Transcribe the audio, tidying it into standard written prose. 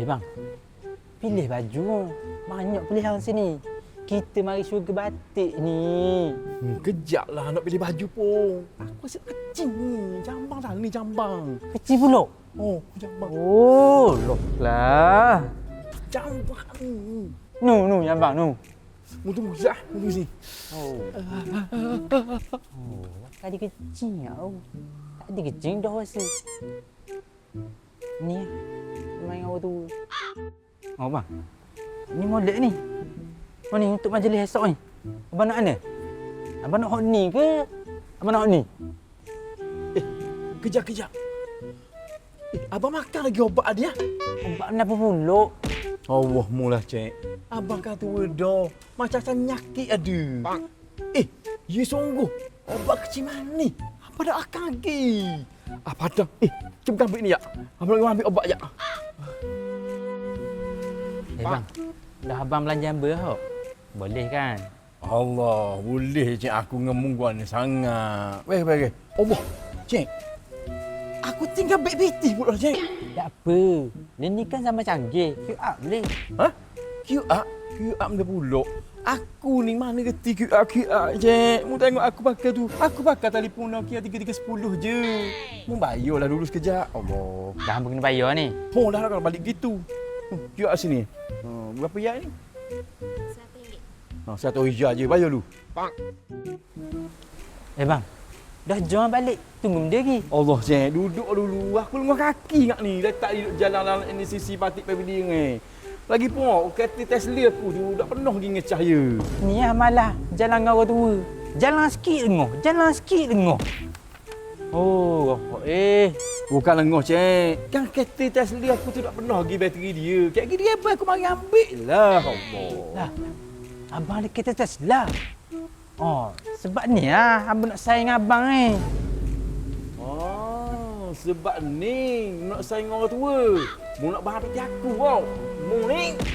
Bang, pilih baju. Banyak pilihan sini. Kita mari syurga batik ni. Kejap lah nak pilih baju pun. Aku asyik kecil ni. Jambang dah ni jambang. Kecil pula. Oh, jambang. Oh, loh lah. Jambang. Nu, yang bang, nu. Tunggu sekejap. Tunggu sini. Oh. Tadi kecil tau. Tadi kecil dah rasa. Ni lah. Main awal tu. Oh bang. Ni molek ni. Oh ni untuk majlis esok ni. Abang nak mana? Abang nak hot ni ke? Abang nak hot ni? Kejap. Abang makan lagi obat dia? Abang kenapa pula? Allah mula cik. Abang kata dah. Macam nyakit ada. Bang. Ya sungguh. Obat kecil mana ni? Apa dah akan lagi? Apa dah? Cuba ambil ni ya. Abang nak ambil obat ya. Bang. Dah abang belanja ambil tak? Boleh kan? Allah, boleh cik aku ngemung gua ni sangat. Weh. Allah, cik. Aku tinggal BBT pula cik. Tak apa. Dia ni kan sama canggih. QR boleh. Ha? QR benda pula. Aku ni mana reti QR cik. Mu tengok aku pakai tu. Aku pakai telefon Nokia 3310 je. Mu bayarlah dulu sekejap. Allah. Dah abang kena bayar ni. Oh, dah kalau balik gitu. QR sini. Berapa ya ni? RM100 je. Bayar dulu. Bang. Bang. Dah jom balik. Tunggu benda lagi. Allah cik, duduk dulu. Aku lengah kaki kat ni. Letak duduk jalan NCC Batik Pavilion ni. Lagipun, kereta Tesla aku tu dah penuh lagi dengan cahaya. Ni lah malah jalan dengan orang tua. Jalan sikit dengar. Oh, Bukan lengah cik. Kan kereta Tesla aku tu dah penuh lagi bateri dia. Kayak gini apa aku mari ambil lah. Allah. Lah, abang ada kereta Tesla. Oh, sebab ni lah abang nak sayang abang ni. Oh, sebab ni nak sayang orang tua. Mu nak bahan peti aku kau. Mu ni